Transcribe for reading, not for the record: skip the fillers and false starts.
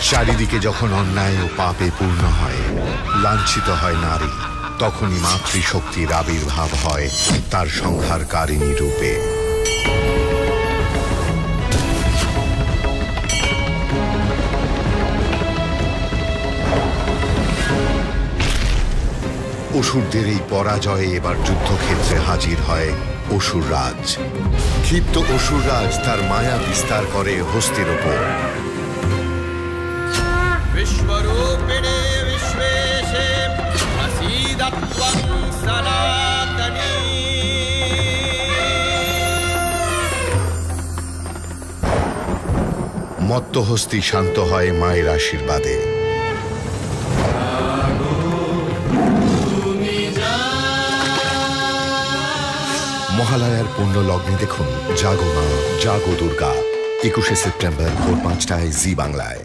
চারিদিকে যখন অন্যায় ও পাপে পূর্ণ হয়, লাঞ্ছিত হয় নারী, তখনই মাতৃশক্তির আবির্ভাব হয় তার সংহারকারিণী রূপে। অসুরদের এই পরাজয়ে এবার যুদ্ধক্ষেত্রে হাজির হয় অসুররাজ। ক্ষিপ্ত অসুররাজ তার মায়া বিস্তার করে হস্তির ওপর। বিশ্বরূপিণী বিশ্বেশে প্রসীদত্বং সনাতনী। মত্ত হস্তি শান্ত হয় মায়ের আশীর্বাদে। মহালয়ার পুণ্য লগ্নে দেখুন জাগো মা জাগো দুর্গা, 21শে সেপ্টেম্বর ভোর 5টায় জি বাংলায়।